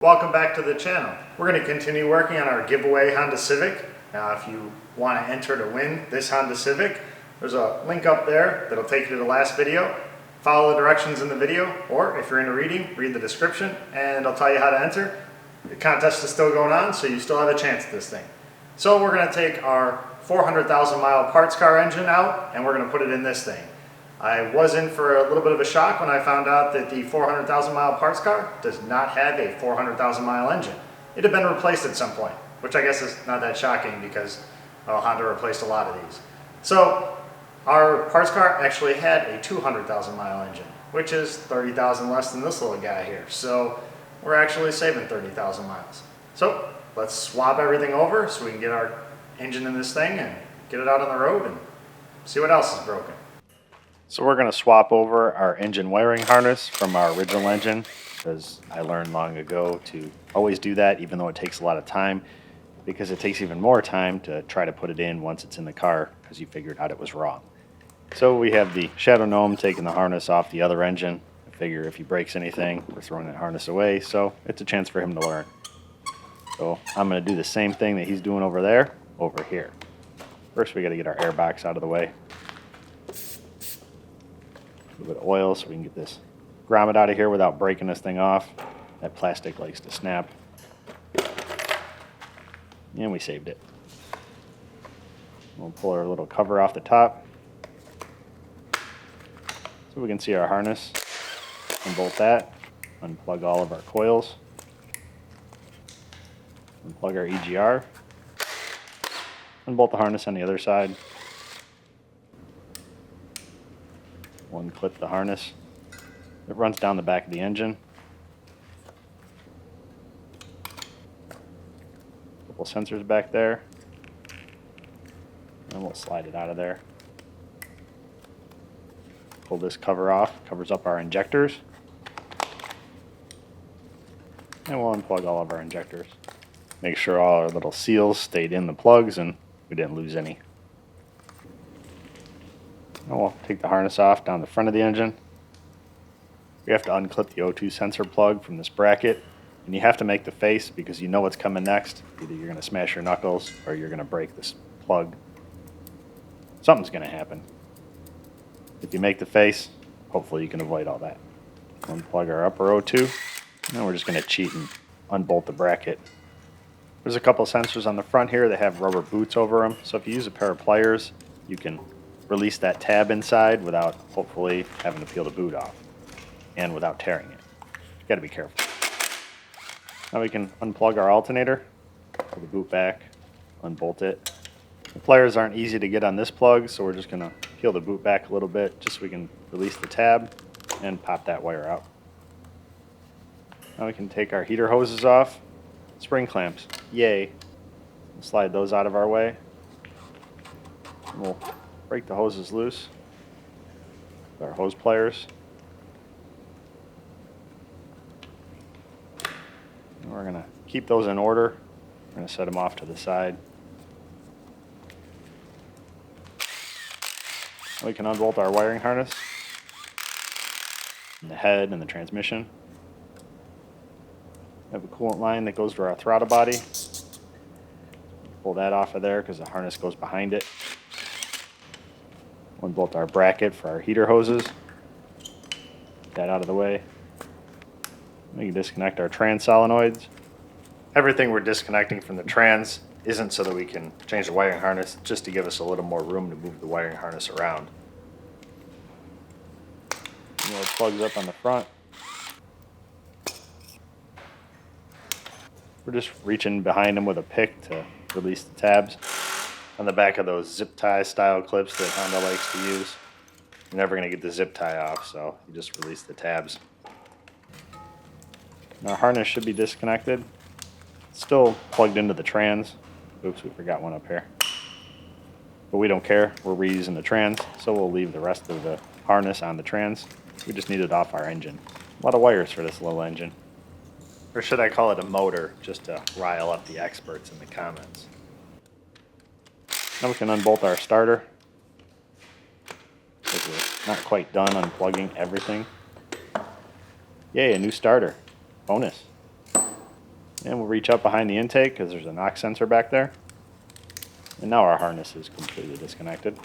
Welcome back to the channel. We're going to continue working on our giveaway Honda Civic. Now if you want to enter to win this Honda Civic, there's a link up there that'll take you to the last video. Follow the directions in the video, or if you're into reading, read the description and I'll tell you how to enter. The contest is still going on, so you still have a chance at this thing. So we're going to take our 400,000 mile parts car engine out and we're going to put it in this thing. I was in for a little bit of a shock when I found out that the 400,000 mile parts car does not have a 400,000 mile engine. It had been replaced at some point, which I guess is not that shocking because Honda replaced a lot of these. So our parts car actually had a 200,000 mile engine, which is 30,000 less than this little guy here. So we're actually saving 30,000 miles. So let's swap everything over so we can get our engine in this thing and get it out on the road and see what else is broken. So we're going to swap over our engine wiring harness from our original engine, because I learned long ago to always do that, even though it takes a lot of time, because it takes even more time to try to put it in once it's in the car because you figured out it was wrong. So we have the Shadow Gnome taking the harness off the other engine. I figure if he breaks anything, we're throwing that harness away, so it's a chance for him to learn. So I'm going to do the same thing that he's doing over there, over here. First we got to get our air box out of the way. A little bit of oil so we can get this grommet out of here without breaking this thing off. That plastic likes to snap. And we saved it. We'll pull our little cover off the top so we can see our harness. Unbolt that. Unplug all of our coils. Unplug our EGR. Unbolt the harness on the other side. Unclip the harness. It runs down the back of the engine. Couple sensors back there. And we'll slide it out of there. Pull this cover off. Covers up our injectors. And we'll unplug all of our injectors. Make sure all our little seals stayed in the plugs and we didn't lose any. And we'll take the harness off down the front of the engine. We have to unclip the O2 sensor plug from this bracket, and you have to make the face because you know what's coming next. Either you're going to smash your knuckles or you're going to break this plug. Something's going to happen. If you make the face, hopefully you can avoid all that. Unplug our upper O2, and we're just going to cheat and unbolt the bracket. There's a couple sensors on the front here that have rubber boots over them, so if you use a pair of pliers, you can release that tab inside without hopefully having to peel the boot off and without tearing it. You got to be careful. Now we can unplug our alternator, pull the boot back, unbolt it. The pliers aren't easy to get on this plug, so we're just going to peel the boot back a little bit just so we can release the tab and pop that wire out. Now we can take our heater hoses off. Spring clamps, yay. We'll slide those out of our way. We'll break the hoses loose with our hose pliers. And we're going to keep those in order. We're going to set them off to the side. We can unbolt our wiring harness, and the head and the transmission. We have a coolant line that goes to our throttle body. Pull that off of there because the harness goes behind it. Unbolt our bracket for our heater hoses. Get that out of the way. We can disconnect our trans solenoids. Everything we're disconnecting from the trans isn't so that we can change the wiring harness, just to give us a little more room to move the wiring harness around. And it plugs up on the front. We're just reaching behind them with a pick to release the tabs. On the back of those zip tie style clips that Honda likes to use. You're never going to get the zip tie off, so you just release the tabs. And our harness should be disconnected. It's still plugged into the trans. Oops, we forgot one up here. But we don't care. We're reusing the trans, so we'll leave the rest of the harness on the trans. We just need it off our engine. A lot of wires for this little engine. Or should I call it a motor, just to rile up the experts in the comments. Now we can unbolt our starter. We're not quite done unplugging everything. Yay, a new starter. Bonus. And we'll reach up behind the intake because there's a knock sensor back there. And now our harness is completely disconnected.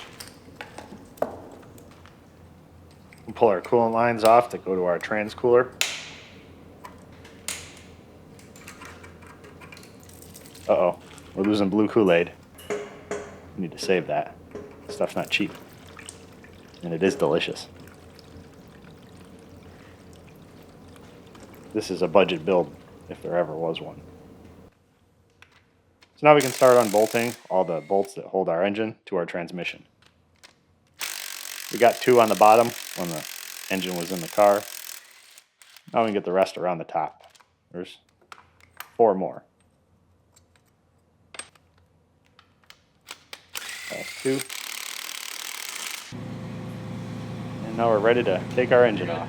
We'll pull our coolant lines off to go to our trans cooler. Uh-oh, we're losing blue Kool-Aid. We need to save that. Stuff's not cheap. And it is delicious. This is a budget build, if there ever was one. So now we can start unbolting all the bolts that hold our engine to our transmission. We got 2 on the bottom when the engine was in the car. Now we can get the rest around the top. There's 4 more. That's 2. And now we're ready to take our engine off.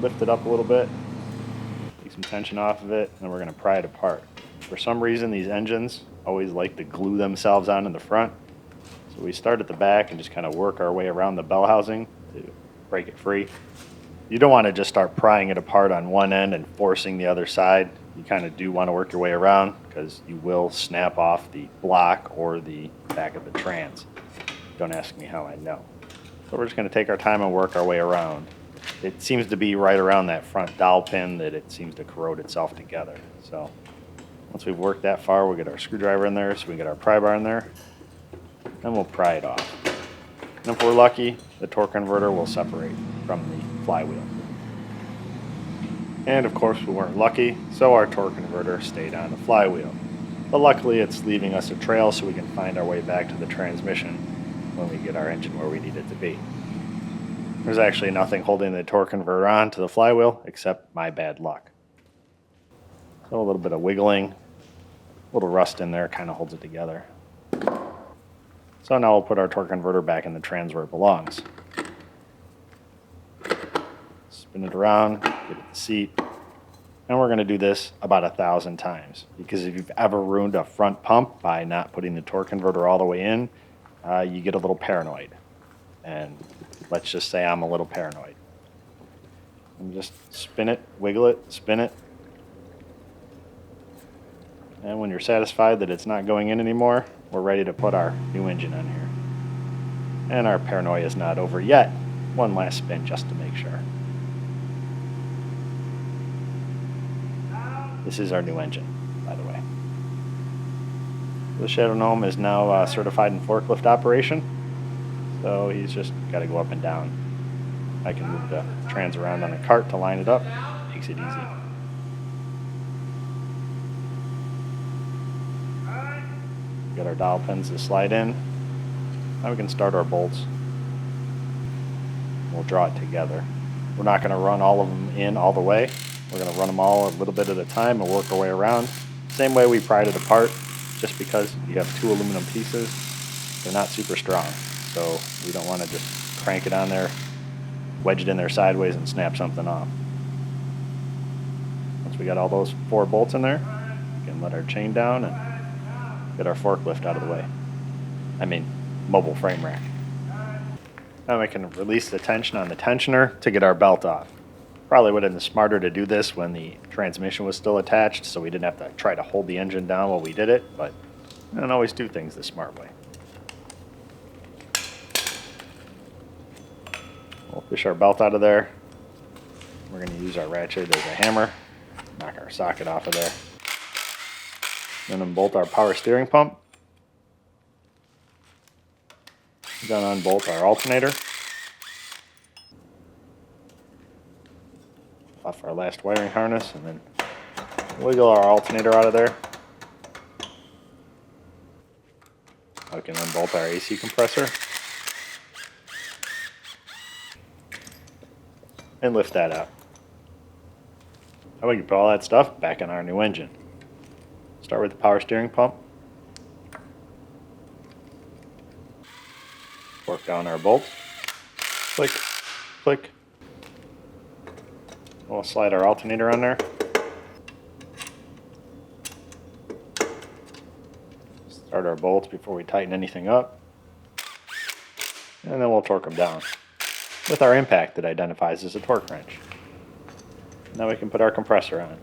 Lift it up a little bit, take some tension off of it, and we're going to pry it apart. For some reason, these engines always like to glue themselves on in the front. So we start at the back and just kind of work our way around the bell housing to break it free. You don't want to just start prying it apart on one end and forcing the other side. You kind of do want to work your way around because you will snap off the block or the back of the trans. Don't ask me how I know. So we're just going to take our time and work our way around. It seems to be right around that front dowel pin that it seems to corrode itself together. So once we've worked that far, we'll get our screwdriver in there so we can get our pry bar in there. Then we'll pry it off. And if we're lucky, the torque converter will separate from the flywheel. And of course we weren't lucky, so our torque converter stayed on the flywheel. But luckily it's leaving us a trail so we can find our way back to the transmission when we get our engine where we need it to be. There's actually nothing holding the torque converter on to the flywheel except my bad luck. So a little bit of wiggling, a little rust in there kind of holds it together. So now we'll put our torque converter back in the trans where it belongs. Spin it around, get it the seat, and we're going to do this about 1,000 times. Because if you've ever ruined a front pump by not putting the torque converter all the way in, you get a little paranoid. And let's just say I'm a little paranoid. And just spin it, wiggle it, spin it. And when you're satisfied that it's not going in anymore, we're ready to put our new engine on here. And our paranoia is not over yet. One last spin just to make sure. This is our new engine, by the way. The Shadow Gnome is now certified in forklift operation. So he's just got to go up and down. I can move the trans around on a cart to line it up. Makes it easy. Got our dowel pins to slide in. Now we can start our bolts. We'll draw it together. We're not going to run all of them in all the way. We're going to run them all a little bit at a time and work our way around. Same way we pried it apart, just because you have 2 aluminum pieces. They're not super strong. So we don't want to just crank it on there, wedge it in there sideways and snap something off. Once we got all those 4 bolts in there, we can let our chain down and get our forklift out of the way. I mean, mobile frame rack. Now we can release the tension on the tensioner to get our belt off. Probably would have been smarter to do this when the transmission was still attached so we didn't have to try to hold the engine down while we did it, but I don't always do things the smart way. We'll fish our belt out of there. We're going to use our ratchet as a hammer, knock our socket off of there. Then unbolt our power steering pump. Then unbolt our alternator. Off our last wiring harness and then wiggle our alternator out of there. We can unbolt our AC compressor. And lift that out. Now we can put all that stuff back in our new engine. Start with the power steering pump. Work down our bolts. Click, click. We'll slide our alternator on there. Start our bolts before we tighten anything up. And then we'll torque them down with our impact that identifies as a torque wrench. Now we can put our compressor on.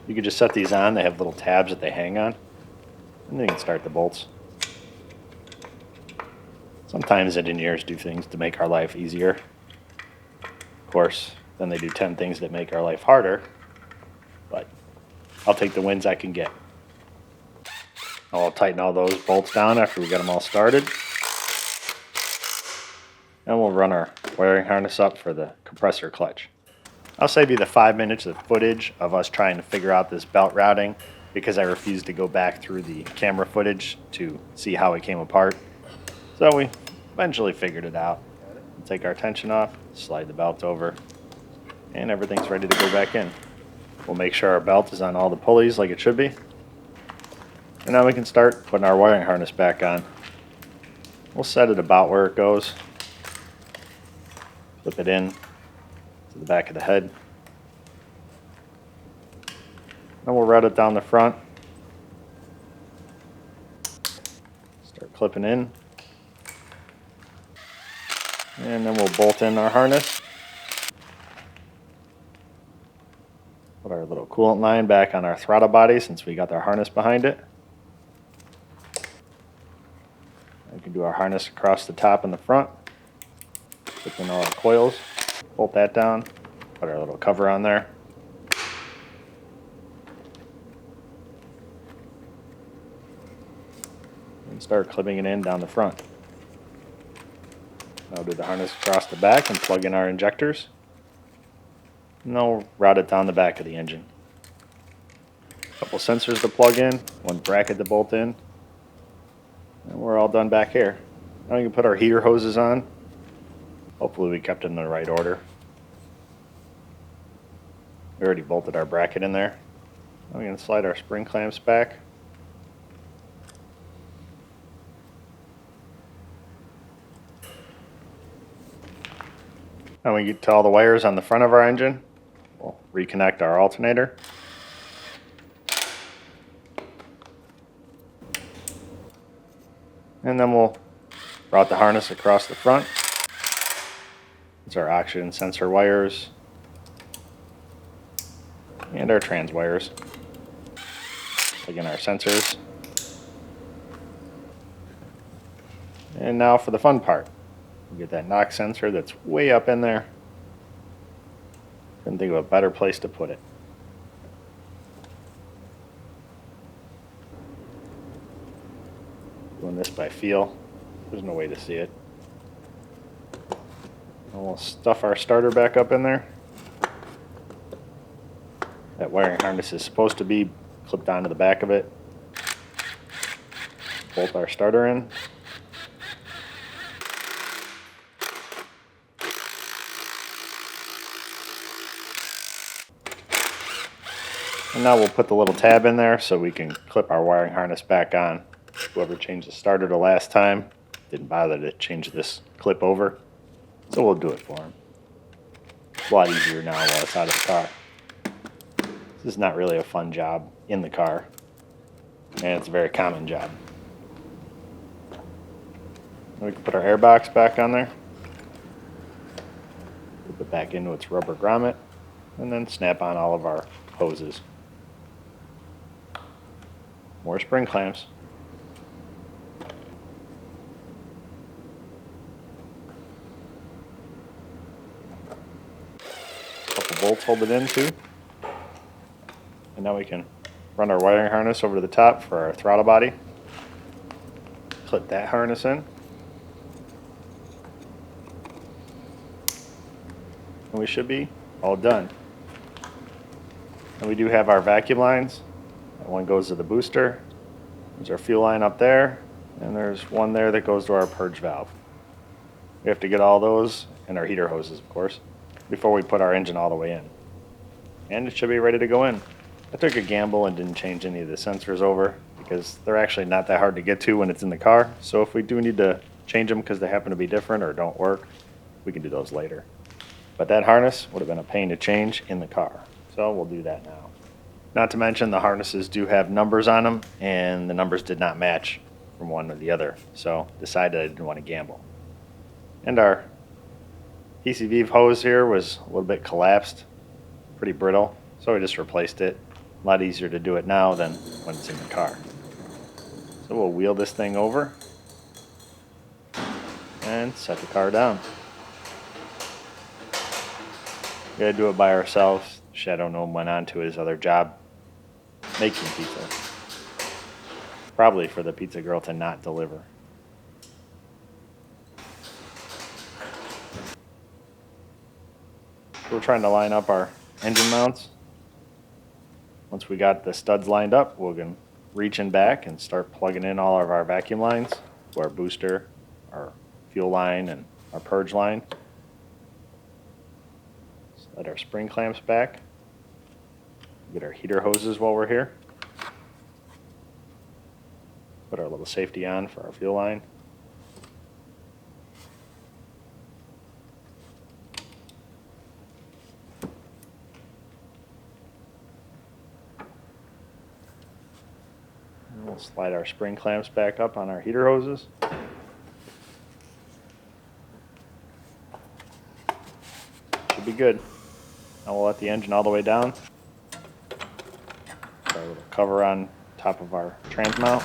You can just set these on. They have little tabs that they hang on. And then you can start the bolts. Sometimes engineers do things to make our life easier. Of course, then they do 10 things that make our life harder. But I'll take the wins I can get. I'll tighten all those bolts down after we get them all started. And we'll run our wiring harness up for the compressor clutch. I'll save you the 5 minutes of footage of us trying to figure out this belt routing because I refused to go back through the camera footage to see how it came apart. So we eventually figured it out. We'll take our tension off, slide the belt over, and everything's ready to go back in. We'll make sure our belt is on all the pulleys like it should be. And now we can start putting our wiring harness back on. We'll set it about where it goes. Flip it in to the back of the head. Then we'll route it down the front. Start clipping in. And then we'll bolt in our harness. Put our little coolant line back on our throttle body since we got our harness behind it. We can do our harness across the top and the front. Put in all our coils. Bolt that down. Put our little cover on there. And start clipping it in down the front. Now do the harness across the back and plug in our injectors. And then we'll route it down the back of the engine. A couple sensors to plug in, one bracket to bolt in, and we're all done back here. Now we can put our heater hoses on. Hopefully we kept them in the right order. We already bolted our bracket in there. Now we can slide our spring clamps back. Now we get to all the wires on the front of our engine. We'll reconnect our alternator. And then we'll route the harness across the front. It's our oxygen sensor wires and our trans wires. Plug in our sensors. And now for the fun part. We get that knock sensor that's way up in there. Couldn't think of a better place to put it. Doing this by feel. There's no way to see it. And we'll stuff our starter back up in there. That wiring harness is supposed to be clipped onto the back of it. Bolt our starter in. And now we'll put the little tab in there so we can clip our wiring harness back on. Whoever changed the starter the last time didn't bother to change this clip over, so we'll do it for him. It's a lot easier now while it's out of the car. This is not really a fun job in the car, and it's a very common job. We can put our air box back on there. Put it back into its rubber grommet, and then snap on all of our hoses. More spring clamps. Couple bolts hold it in too. And now we can run our wiring harness over to the top for our throttle body. Clip that harness in. And we should be all done. And we do have our vacuum lines. That one goes to the booster. There's our fuel line up there. And there's one there that goes to our purge valve. We have to get all those, and our heater hoses, of course, before we put our engine all the way in. And it should be ready to go in. I took a gamble and didn't change any of the sensors over because they're actually not that hard to get to when it's in the car. So if we do need to change them because they happen to be different or don't work, we can do those later. But that harness would have been a pain to change in the car. So we'll do that now. Not to mention the harnesses do have numbers on them, and the numbers did not match from one to the other. So decided I didn't want to gamble. And our PCV hose here was a little bit collapsed. pretty brittle, so we just replaced it. A lot easier to do it now than when it's in the car. So we'll wheel this thing over and set the car down. We gotta do it by ourselves. Shadow Gnome went on to his other job making pizza. Probably for the pizza girl to not deliver. We're trying to line up our engine mounts. Once we got the studs lined up, we're going to reach in back and start plugging in all of our vacuum lines to our booster, our fuel line, and our purge line. Slide our spring clamps back. Get our heater hoses while we're here. Put our little safety on for our fuel line. And we'll slide our spring clamps back up on our heater hoses. Should be good. Now we'll let the engine all the way down. Put our little cover on top of our trans mount.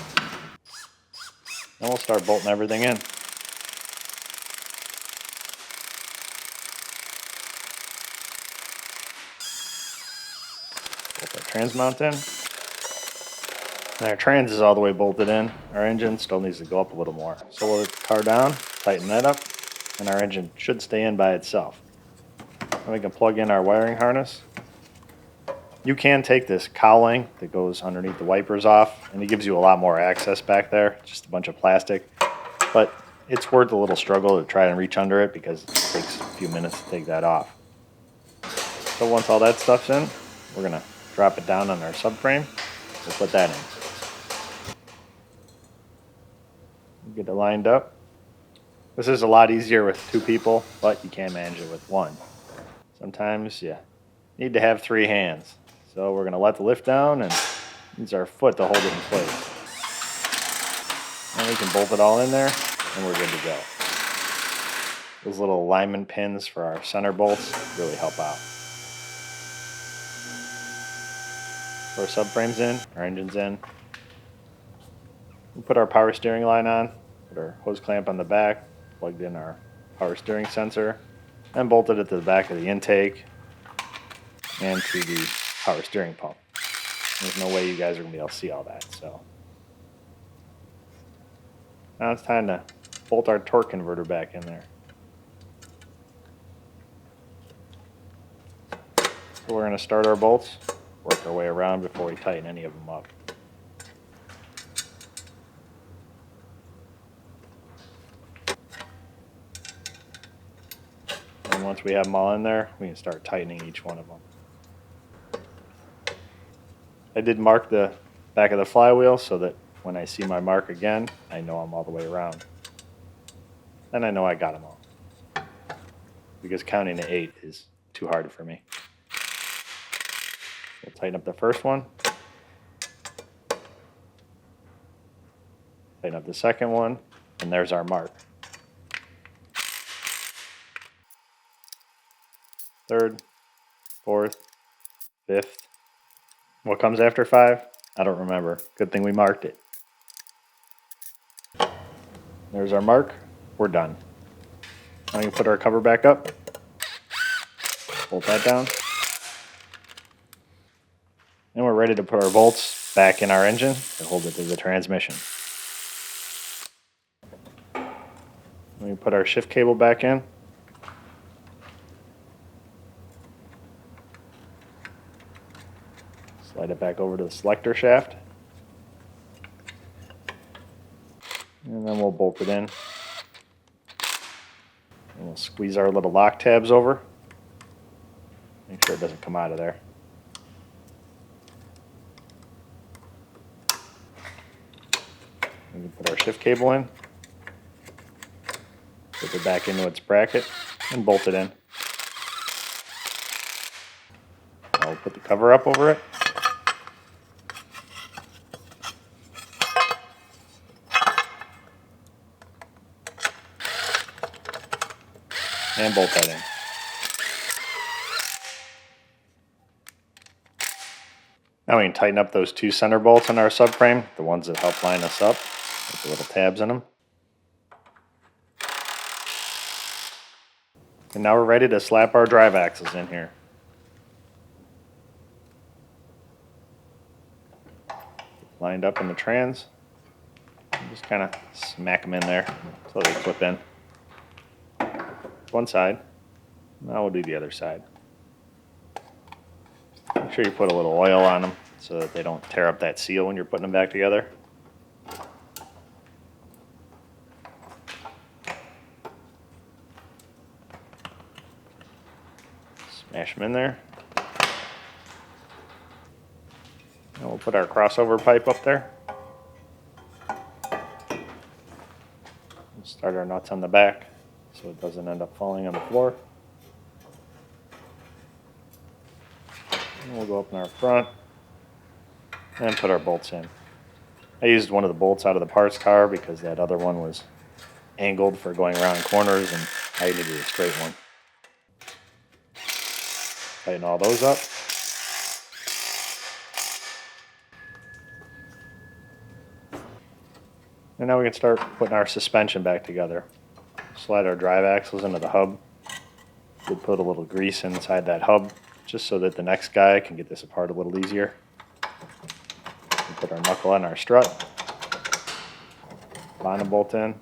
And we'll start bolting everything in. Bolt our trans mount in. And our trans is all the way bolted in. Our engine still needs to go up a little more. So we'll let the car down, tighten that up, and our engine should stay in by itself. Then we can plug in our wiring harness. You can take this cowling that goes underneath the wipers off, and it gives you a lot more access back there, just a bunch of plastic. But it's worth a little struggle to try and reach under it because it takes a few minutes to take that off. So once all that stuff's in, we're gonna drop it down on our subframe. We'll put that in. Get it lined up. This is a lot easier with 2 people, but you can't manage it with 1. Sometimes you need to have 3 hands. So we're gonna let the lift down and use our foot to hold it in place. And we can bolt it all in there and we're good to go. Those little alignment pins for our center bolts really help out. Put our subframes in, our engine's in. We put our power steering line on, put our hose clamp on the back, plugged in our power steering sensor, and bolted it to the back of the intake and to the power steering pump. There's no way you guys are going to be able to see all that. So now it's time to bolt our torque converter back in there. So we're going to start our bolts, work our way around before we tighten any of them up. And once we have them all in there, we can start tightening each one of them. I did mark the back of the flywheel so that when I see my mark again, I know I'm all the way around. And I know I got them all. Because counting to 8 is too hard for me. We'll tighten up the first one. Tighten up the second one, and there's our mark. Third, fourth, fifth. What comes after 5? I don't remember. Good thing we marked it. There's our mark. We're done. Now we can put our cover back up. Bolt that down. And we're ready to put our bolts back in our engine and hold it to the transmission. We put our shift cable back in. Slide it back over to the selector shaft. And then we'll bolt it in. And we'll squeeze our little lock tabs over. Make sure it doesn't come out of there. We can put our shift cable in. Put it back into its bracket and bolt it in. I'll put the cover up over it. And bolt that in. Now we can tighten up those 2 center bolts on our subframe, the ones that help line us up with the little tabs in them. And now we're ready to slap our drive axles in here. Lined up in the trans. Just kind of smack them in there so they clip in. One side. Now we'll do the other side. Make sure you put a little oil on them so that they don't tear up that seal when you're putting them back together. Smash them in there. And we'll put our crossover pipe up there. We'll start our nuts on the back so it doesn't end up falling on the floor. And we'll go up in our front and put our bolts in. I used one of the bolts out of the parts car because that other one was angled for going around corners and I needed a straight one. Tighten all those up. And now we can start putting our suspension back together. Slide our drive axles into the hub. We'll put a little grease inside that hub just so that the next guy can get this apart a little easier. We'll put our knuckle on our strut. Bottom bolt in.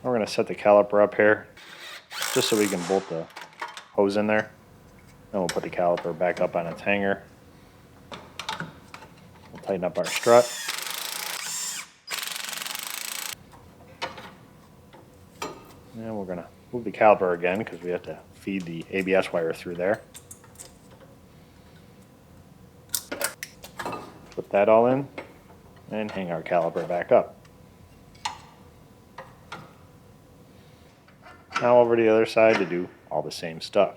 We're going to set the caliper up here just so we can bolt the hose in there. Then we'll put the caliper back up on its hanger. We'll tighten up our strut. And we're going to move the caliper again because we have to feed the ABS wire through there. Put that all in and hang our caliper back up. Now over to the other side to do all the same stuff.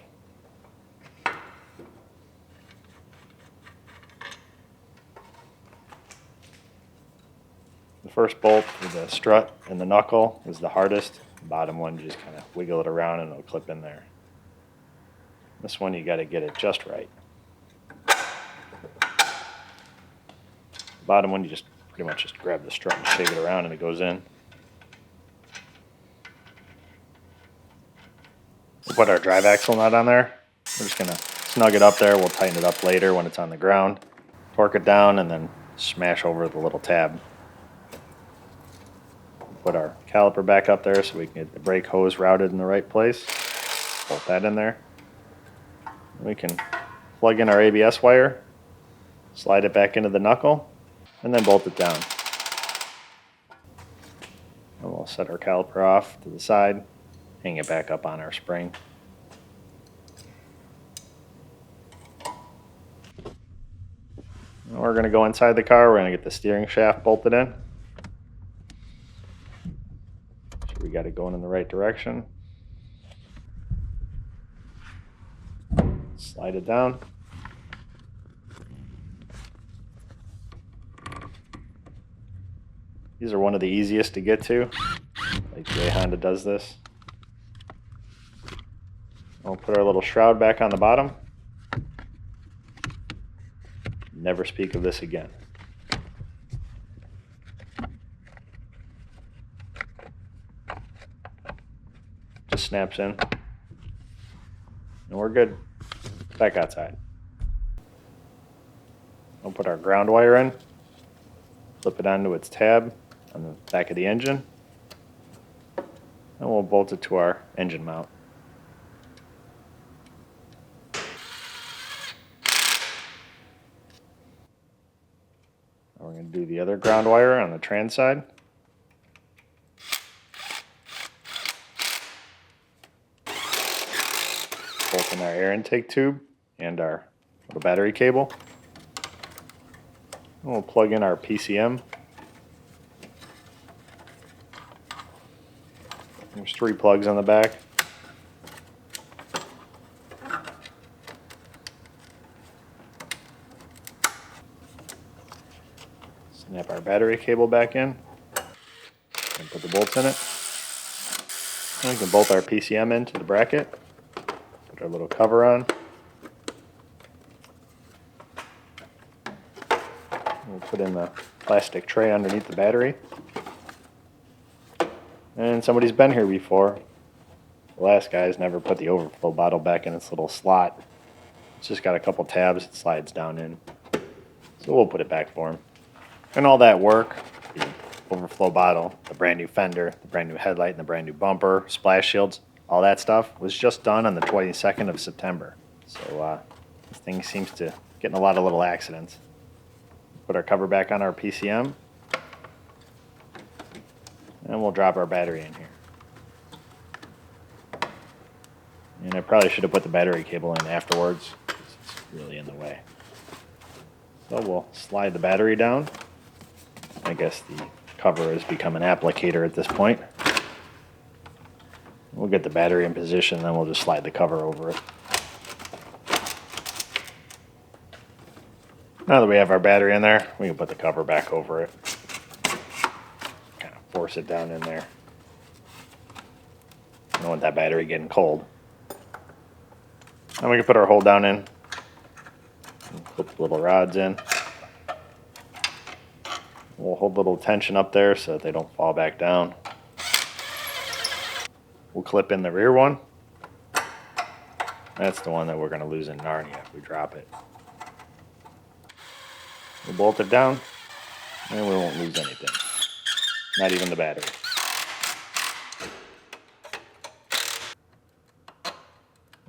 The first bolt with the strut and the knuckle is the hardest. The bottom one, you just kind of wiggle it around and it'll clip in there. This one, you got to get it just right. The bottom one, you just pretty much just grab the strut and shake it around and it goes in. We'll put our drive axle nut on there. We're just going to snug it up there. We'll tighten it up later when it's on the ground. Torque it down and then smash over the little tab. Put our caliper back up there so we can get the brake hose routed in the right place. Bolt that in there. We can plug in our ABS wire, slide it back into the knuckle, and then bolt it down. And we'll set our caliper off to the side, hang it back up on our spring. And we're going to go inside the car. We're going to get the steering shaft bolted in. We got it going in the right direction. Slide it down. These are one of the easiest to get to. Like the way Honda does this. We'll put our little shroud back on the bottom. Never speak of this again. Just snaps in. And we're good. Back outside. We'll put our ground wire in. Flip it onto its tab on the back of the engine. And we'll bolt it to our engine mount. Now we're going to do the other ground wire on the trans side. Bolt in our air intake tube and our little battery cable. And we'll plug in our PCM. There's 3 plugs on the back. Snap our battery cable back in and put the bolts in it. And we can bolt our PCM into the bracket. Put our little cover on. We'll put in the plastic tray underneath the battery. And somebody's been here before. The last guy's never put the overflow bottle back in its little slot. It's just got a couple tabs it slides down in. So we'll put it back for him. And all that work, the overflow bottle, the brand new fender, the brand new headlight, and the brand new bumper, splash shields, all that stuff was just done on the 22nd of September. So this thing seems to get in a lot of little accidents. Put our cover back on our PCM. And we'll drop our battery in here. And I probably should have put the battery cable in afterwards, because it's really in the way. So we'll slide the battery down. I guess the cover has become an applicator at this point. We'll get the battery in position, then we'll just slide the cover over it. Now that we have our battery in there, we can put the cover back over it. Kind of force it down in there. I don't want that battery getting cold. Then we can put our hole down in. And put the little rods in. We'll hold a little tension up there so that they don't fall back down. We'll clip in the rear one. That's the one that we're going to lose in Narnia if we drop it. We'll bolt it down, and we won't lose anything. Not even the battery.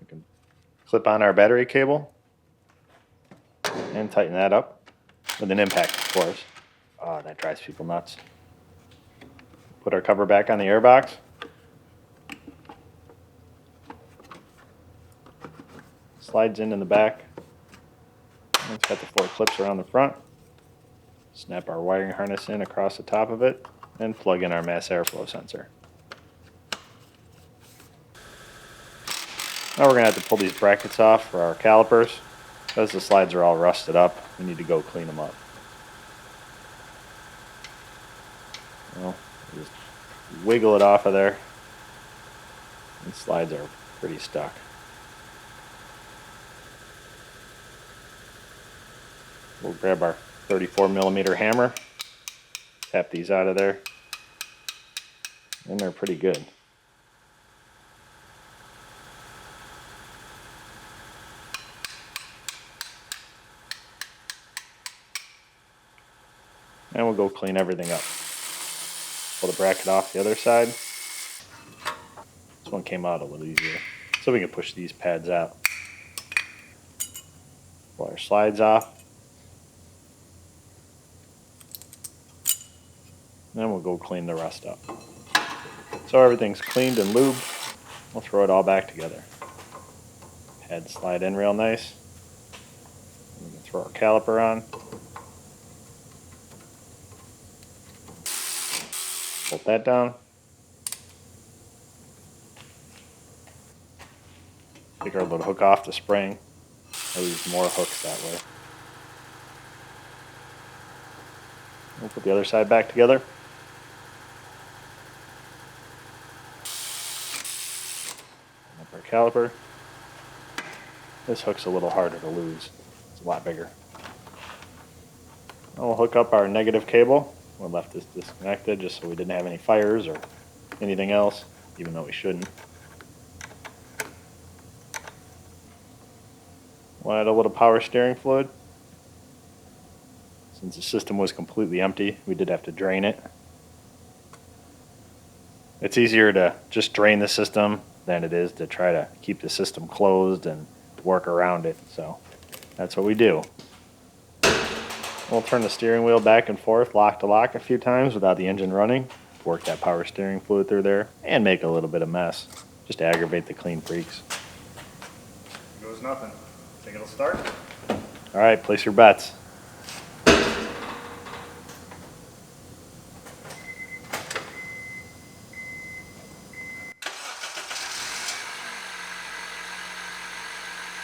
We can clip on our battery cable and tighten that up with an impact, of course. Oh, that drives people nuts. Put our cover back on the airbox. Slides in the back. And it's got the 4 clips around the front. Snap our wiring harness in across the top of it and plug in our mass airflow sensor. Now we're going to have to pull these brackets off for our calipers. Because the slides are all rusted up, we need to go clean them up. Well, just wiggle it off of there. The slides are pretty stuck. We'll grab our 34mm hammer, tap these out of there, and they're pretty good. And we'll go clean everything up. Pull the bracket off the other side. This one came out a little easier. So we can push these pads out. Pull our slides off. Then we'll go clean the rest up. So everything's cleaned and lubed. We'll throw it all back together. Pads slide in real nice. We can throw our caliper on. Bolt that down. Take our little hook off the spring. I'll use more hooks that way. We'll put the other side back together. Up our caliper. This hook's a little harder to lose. It's a lot bigger. And we'll hook up our negative cable. We left this disconnected just so we didn't have any fires or anything else, even though we shouldn't. We'll add a little power steering fluid. Since the system was completely empty, we did have to drain it. It's easier to just drain the system than it is to try to keep the system closed and work around it. So that's what we do. We'll turn the steering wheel back and forth, lock to lock a few times without the engine running. Work that power steering fluid through there and make a little bit of mess. Just to aggravate the clean freaks. Goes nothing. Think it'll start? All right, place your bets.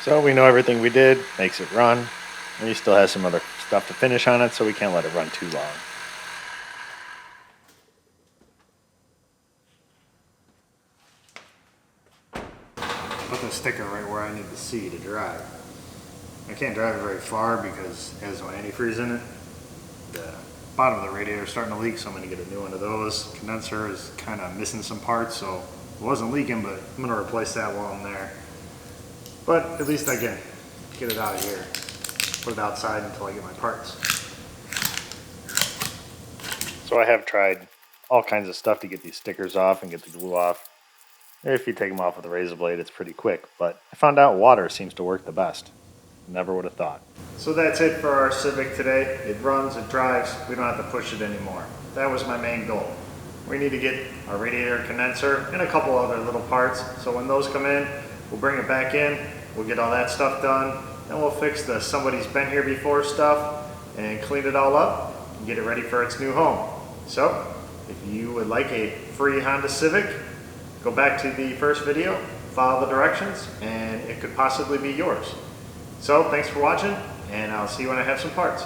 So we know everything we did makes it run, and he still has some other stuff to finish on it, so we can't let it run too long. Put the sticker right where I need the C to drive. I can't drive it very far because it has no antifreeze in it. the bottom of the radiator is starting to leak, so I'm going to get a new one of those. Condenser is kind of missing some parts, so it wasn't leaking, but I'm going to replace that while I'm there. But at least I can get it out of here. Put it outside until I get my parts. So I have tried all kinds of stuff to get these stickers off and get the glue off. If you take them off with a razor blade, it's pretty quick, but I found out water seems to work the best. Never would have thought. So that's it for our Civic today. It runs, it drives, we don't have to push it anymore. That was my main goal. We need to get our radiator condenser and a couple other little parts, so when those come in, we'll bring it back in, we'll get all that stuff done, then we'll fix the somebody's been here before stuff and clean it all up and get it ready for its new home. So, if you would like a free Honda Civic, go back to the first video, follow the directions, and it could possibly be yours. So, thanks for watching, and I'll see you when I have some parts.